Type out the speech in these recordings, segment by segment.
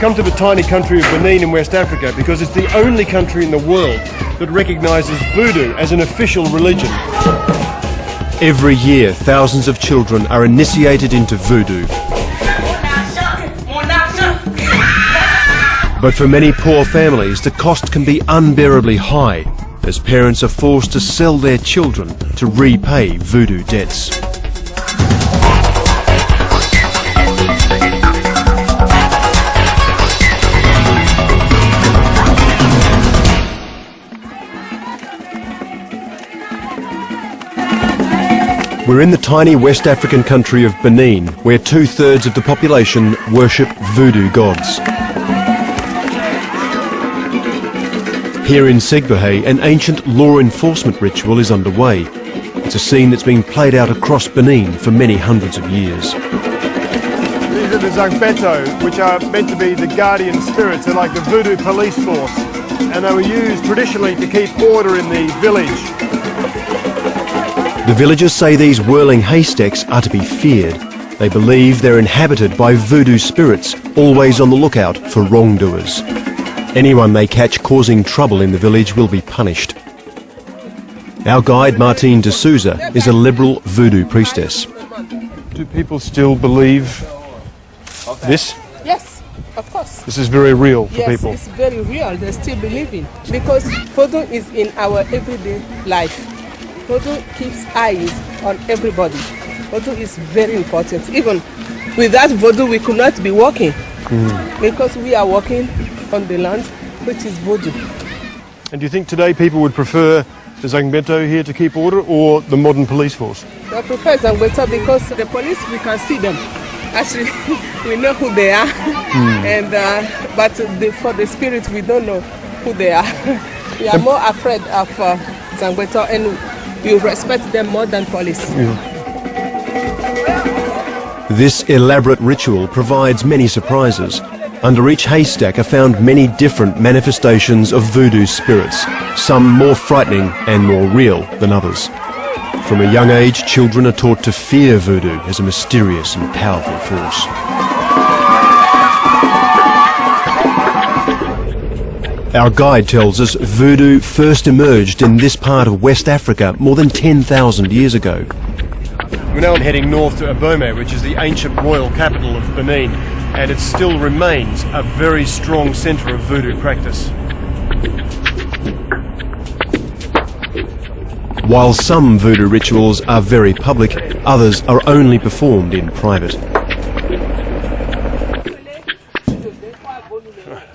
come to the tiny country of Benin in West Africa because it's the only country in the world that recognises voodoo as an official religion. Every year, thousands of children are initiated into voodoo. But for many poor families, the cost can be unbearably high, as parents are forced to sell their children to repay voodoo debts. We're in the tiny West African country of Benin, where 2/3 of the population worship voodoo gods. Here in Segbohe, an ancient law enforcement ritual is underway. It's a scene that's been played out across Benin for many hundreds of years. These are the Zangbeto, which are meant to be the guardian spirits. They're like the voodoo police force, and they were used traditionally to keep order in the village. The villagers say these whirling haystacks are to be feared. They believe they're inhabited by voodoo spirits, always on the lookout for wrongdoers. Anyone they catch causing trouble in the village will be punished. Our guide, Martine de Souza, is a liberal voodoo priestess. Do people still believe this? Yes, of course. This is very real for people? Yes, it's very real. They still believe in, because voodoo is in our everyday life. Voodoo keeps eyes on everybody. Voodoo is very important. Even without voodoo, we could not be walking, because we are walking on the land, which is voodoo. And do you think today people would prefer the Zangbeto here to keep order, or the modern police force? I prefer Zangbeto because the police, we can see them. Actually, we know who they are, and but for the spirit, we don't know who they are. We are more afraid of Zangbeto, and we respect them more than police. This elaborate ritual provides many surprises. Under each haystack are found many different manifestations of voodoo spirits, some more frightening and more real than others. From a young age, children are taught to fear voodoo as a mysterious and powerful force. Our guide tells us voodoo first emerged in this part of West Africa more than 10,000 years ago. We're now heading north to Abomey, which is the ancient royal capital of Benin, and it still remains a very strong centre of voodoo practice. While some voodoo rituals are very public, others are only performed in private.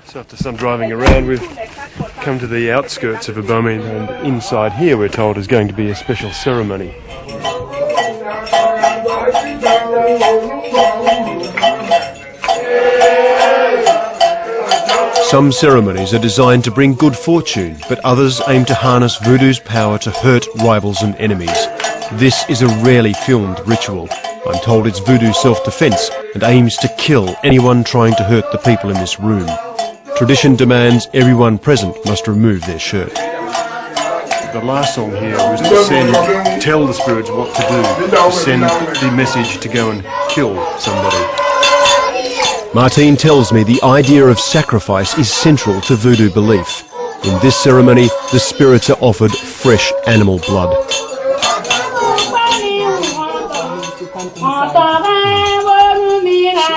So after some driving around, we've come to the outskirts of Abomey, and inside here we're told is going to be a special ceremony. Some ceremonies are designed to bring good fortune, but others aim to harness voodoo's power to hurt rivals and enemies. This is a rarely filmed ritual. I'm told it's voodoo self-defense and aims to kill anyone trying to hurt the people in this room. Tradition demands everyone present must remove their shirt. The last song here was to tell the spirits what to do, to send the message to go and kill somebody. Martine tells me the idea of sacrifice is central to voodoo belief. In this ceremony, the spirits are offered fresh animal blood.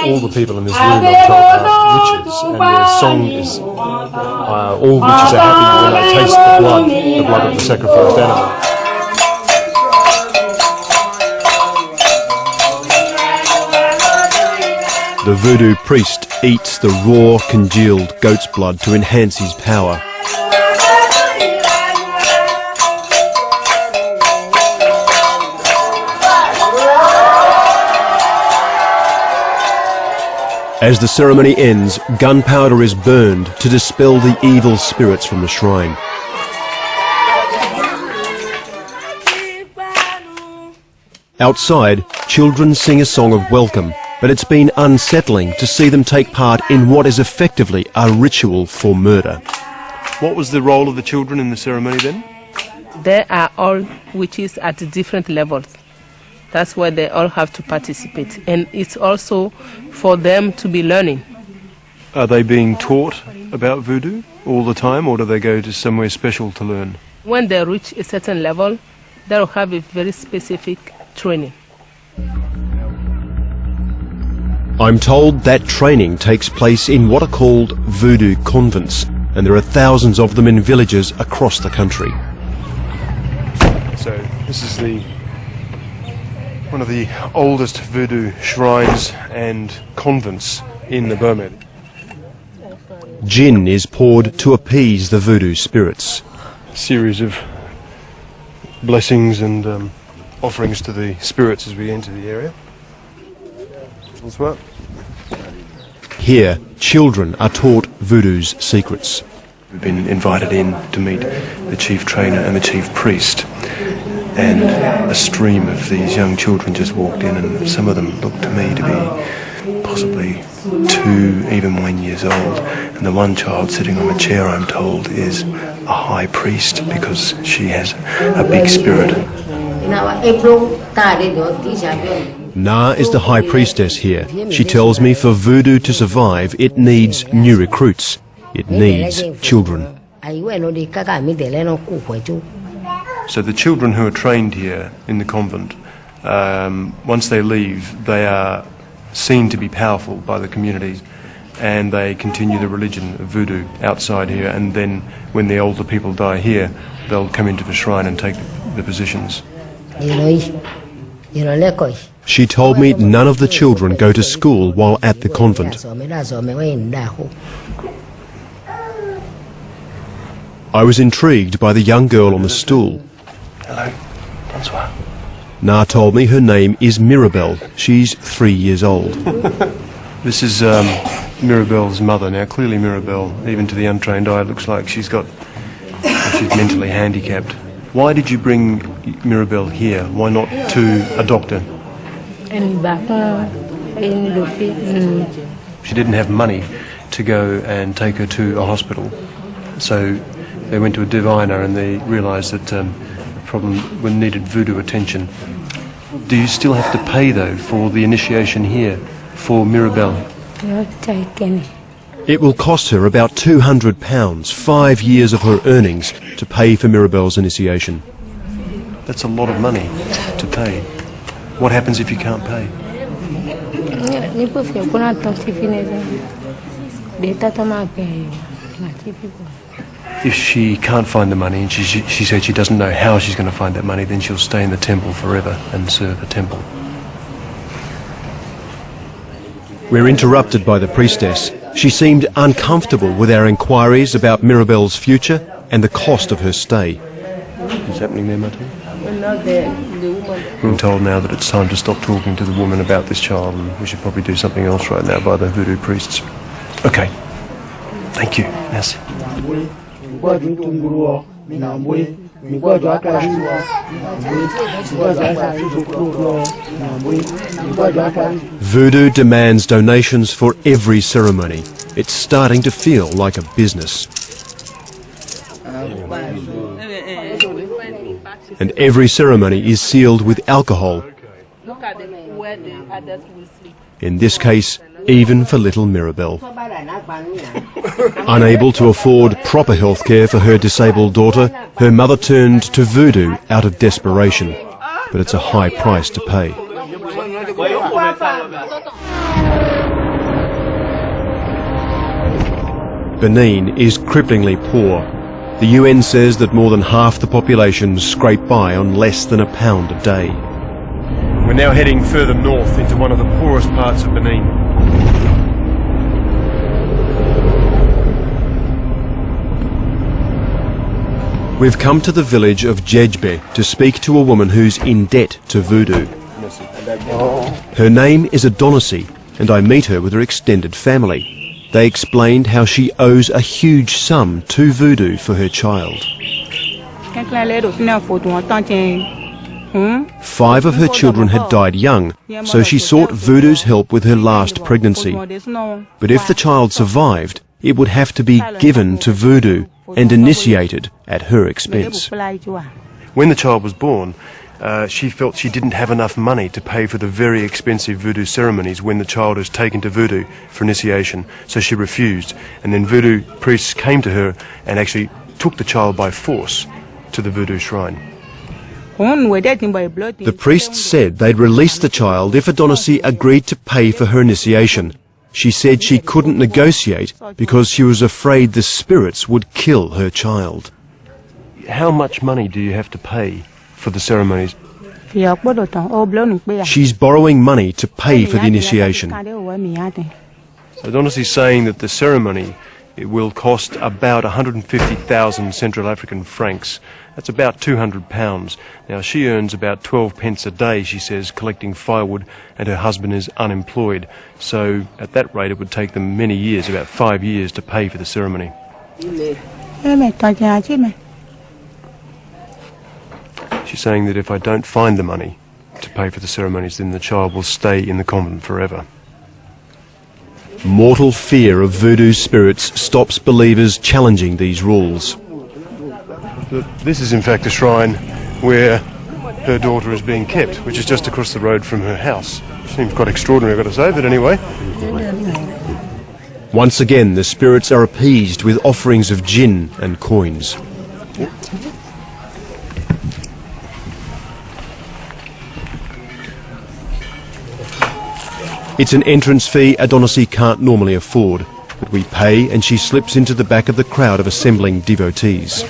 All the people in this room, I'm told, are witches, and their song is all witches are happy when they taste the blood of the sacrificed animal. The voodoo priest eats the raw, congealed goat's blood to enhance his power. As the ceremony ends, gunpowder is burned to dispel the evil spirits from the shrine. Outside, children sing a song of welcome, but it's been unsettling to see them take part in what is effectively a ritual for murder. What was the role of the children in the ceremony then? They are all witches at different levels. That's why they all have to participate. And it's also for them to be learning. Are they being taught about voodoo all the time, or do they go to somewhere special to learn? When they reach a certain level, they'll have a very specific training. I'm told that training takes place in what are called voodoo convents, and there are thousands of them in villages across the country. So this is one of the oldest voodoo shrines and convents in the Burma. Gin is poured to appease the voodoo spirits. A series of blessings and offerings to the spirits as we enter the area. Bonsoir. Here, children are taught voodoo's secrets. We've been invited in to meet the chief trainer and the chief priest, and a stream of these young children just walked in, and some of them looked to me to be possibly 2, even 1 years old, and the one child sitting on the chair, I'm told, is a high priest because she has a big spirit. Na is the high priestess here. She tells me for voodoo to survive, it needs new recruits. It needs children. So the children who are trained here in the convent, once they leave, they are seen to be powerful by the communities, and they continue the religion of voodoo outside here, and then when the older people die here, they'll come into the shrine and take the positions. She told me none of the children go to school while at the convent. I was intrigued by the young girl on the stool. Hello. Bonsoir. Na told me her name is Mirabelle. She's 3 years old. This is Mirabelle's mother. Now, clearly Mirabelle, even to the untrained eye, looks like she's mentally handicapped. Why did you bring Mirabelle here? Why not to a doctor? She didn't have money to go and take her to a hospital, so they went to a diviner and they realised that the problem needed voodoo attention. Do you still have to pay, though, for the initiation here for Mirabelle? It will cost her about £200, 5 years of her earnings, to pay for Mirabelle's initiation. That's a lot of money to pay. What happens if you can't pay? If she can't find the money, and she said she doesn't know how she's going to find that money, then she'll stay in the temple forever and serve the temple. We're interrupted by the priestess. She seemed uncomfortable with our inquiries about Mirabelle's future and the cost of her stay. What's happening there, Martin? We're told now that it's time to stop talking to the woman about this child, and we should probably do something else right now by the voodoo priests. Okay. Thank you. Merci. Voodoo demands donations for every ceremony. It's starting to feel like a business. And every ceremony is sealed with alcohol. In this case, even for little Mirabelle. Unable to afford proper health care for her disabled daughter, her mother turned to voodoo out of desperation. But it's a high price to pay. Benin is cripplingly poor. The UN says that more than half the population scrape by on less than £1 a day. We're now heading further north into one of the poorest parts of Benin. We've come to the village of Djejbe to speak to a woman who's in debt to voodoo. Her name is Adonissi, and I meet her with her extended family. They explained how she owes a huge sum to voodoo for her child. 5 of her children had died young, so she sought voodoo's help with her last pregnancy. But if the child survived, it would have to be given to voodoo and initiated at her expense. When the child was born, she felt she didn't have enough money to pay for the very expensive voodoo ceremonies when the child is taken to voodoo for initiation, so she refused. And then voodoo priests came to her and actually took the child by force to the voodoo shrine. The priests said they'd release the child if Adonissi agreed to pay for her initiation. She said she couldn't negotiate because she was afraid the spirits would kill her child. How much money do you have to pay for the ceremonies? She's borrowing money to pay for the initiation. Adonissi is saying that the ceremony will cost about 150,000 Central African francs. That's about £200. Now, she earns about 12 pence a day, she says, collecting firewood, and her husband is unemployed. So at that rate, it would take them many years, about 5 years, to pay for the ceremony. She's saying that if I don't find the money to pay for the ceremonies, then the child will stay in the convent forever. Mortal fear of voodoo spirits stops believers challenging these rules. This is in fact a shrine where her daughter is being kept, which is just across the road from her house. Seems quite extraordinary, I've got to say, but anyway. Once again, the spirits are appeased with offerings of gin and coins. It's an entrance fee Adonissi can't normally afford, but we pay and she slips into the back of the crowd of assembling devotees.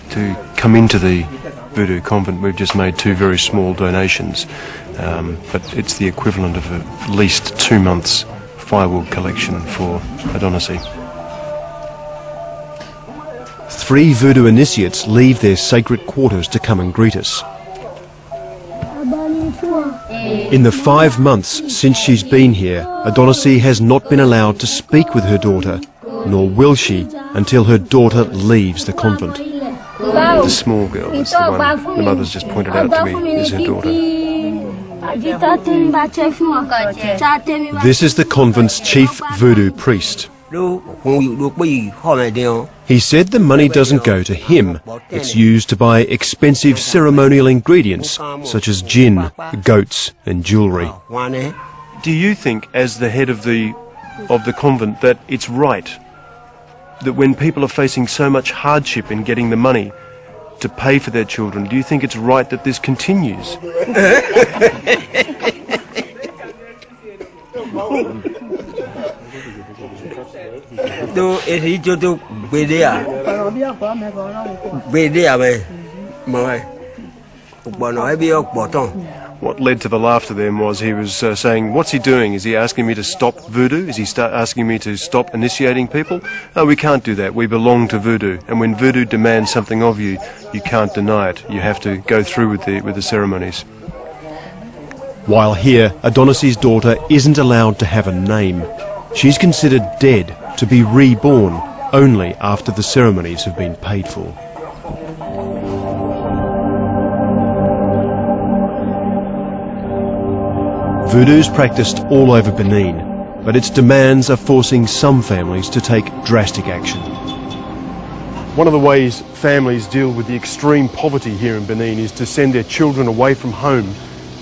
To come into the voodoo convent, we've just made 2 very small donations, but it's the equivalent of at least 2 months' firewood collection for Adonissi. 3 voodoo initiates leave their sacred quarters to come and greet us. In the 5 months since she's been here, Adonissi has not been allowed to speak with her daughter, nor will she until her daughter leaves the convent. The small girl, that's the one the mother's just pointed out to me, is her daughter. This is the convent's chief voodoo priest. He said the money doesn't go to him. It's used to buy expensive ceremonial ingredients, such as gin, goats and jewellery. Do you think, as the head of the convent, that it's right that when people are facing so much hardship in getting the money to pay for their children, do you think it's right that this continues? What led to the laughter then was he was saying, what's he doing? Is he asking me to stop voodoo? Is he asking me to stop initiating people? No, we can't do that. We belong to voodoo. And when voodoo demands something of you, you can't deny it. You have to go through with the ceremonies. While here, Adonissi's daughter isn't allowed to have a name. She's considered dead, to be reborn only after the ceremonies have been paid for. Voodoo's practiced all over Benin, but its demands are forcing some families to take drastic action. One of the ways families deal with the extreme poverty here in Benin is to send their children away from home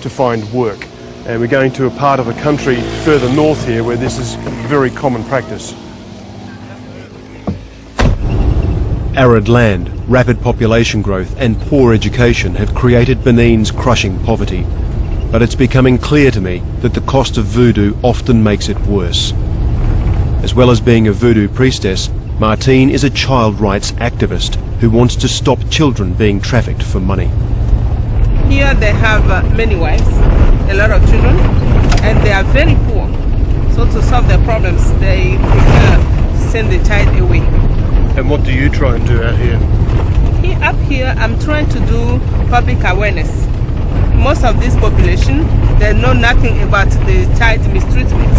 to find work. And we're going to a part of the country further north here where this is very common practice. Arid land, rapid population growth and poor education have created Benin's crushing poverty. But it's becoming clear to me that the cost of voodoo often makes it worse. As well as being a voodoo priestess, Martine is a child rights activist who wants to stop children being trafficked for money. Here they have many wives, a lot of children, and they are very poor. So to solve their problems, they prefer to send the child away. And what do you try and do out here? Up here, I'm trying to do public awareness. Most of this population, they know nothing about the child mistreatment.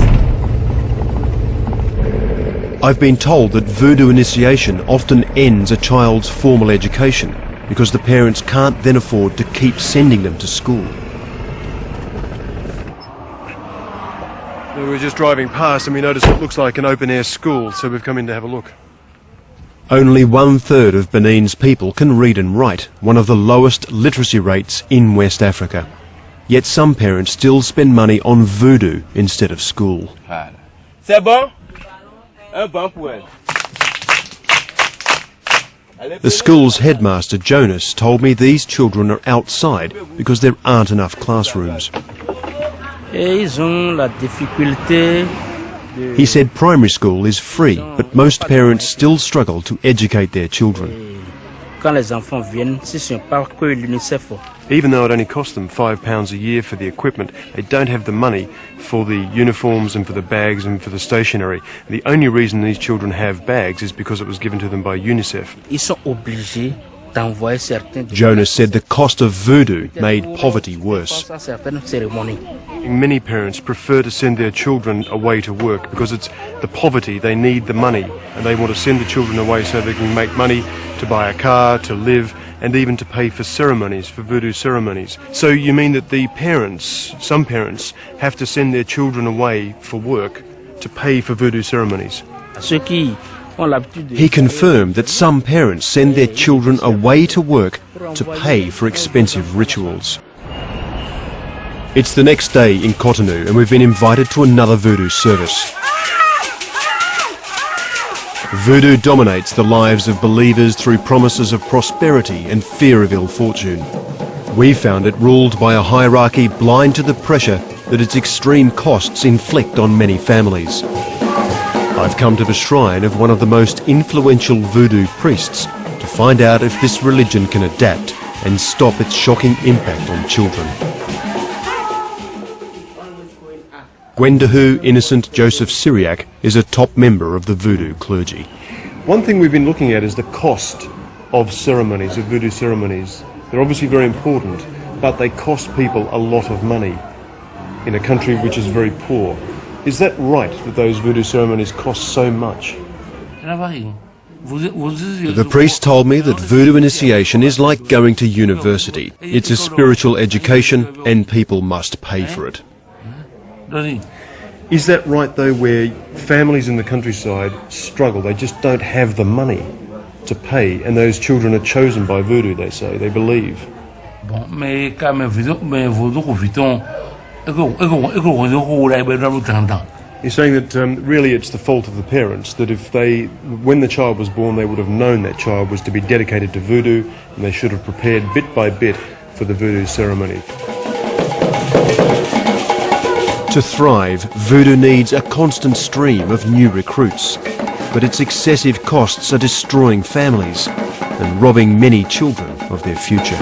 I've been told that voodoo initiation often ends a child's formal education because the parents can't then afford to keep sending them to school. We were just driving past and we noticed it looks like an open-air school, so we've come in to have a look. Only 1/3 of Benin's people can read and write, one of the lowest literacy rates in West Africa. Yet some parents still spend money on voodoo instead of school. C'est bon? Un bon pour elle. The school's headmaster, Jonas, told me these children are outside because there aren't enough classrooms. He said primary school is free, but most parents still struggle to educate their children. Even though it only costs them £5 a year for the equipment, they don't have the money for the uniforms and for the bags and for the stationery. The only reason these children have bags is because it was given to them by UNICEF. Jonas said the cost of voodoo made poverty worse. Many parents prefer to send their children away to work because it's the poverty, they need the money, and they want to send the children away so they can make money to buy a car, to live, and even to pay for ceremonies, for voodoo ceremonies. So you mean that the parents, some parents, have to send their children away for work to pay for voodoo ceremonies? He confirmed that some parents send their children away to work to pay for expensive rituals. It's the next day in Cotonou and we've been invited to another voodoo service. Voodoo dominates the lives of believers through promises of prosperity and fear of ill fortune. We found it ruled by a hierarchy blind to the pressure that its extreme costs inflict on many families. I've come to the shrine of one of the most influential voodoo priests to find out if this religion can adapt and stop its shocking impact on children. Gwendahu Innocent Joseph Syriac is a top member of the voodoo clergy. One thing we've been looking at is the cost of ceremonies, of voodoo ceremonies. They're obviously very important, but they cost people a lot of money in a country which is very poor. Is that right, that those voodoo ceremonies cost so much? The priest told me that voodoo initiation is like going to university. It's a spiritual education and people must pay for it. Is that right, though, where families in the countryside struggle? They just don't have the money to pay, and those children are chosen by voodoo, they say, they believe. You're saying that really it's the fault of the parents, that if they, when the child was born, they would have known that child was to be dedicated to voodoo, and they should have prepared bit by bit for the voodoo ceremony. To thrive, voodoo needs a constant stream of new recruits, but its excessive costs are destroying families and robbing many children of their future.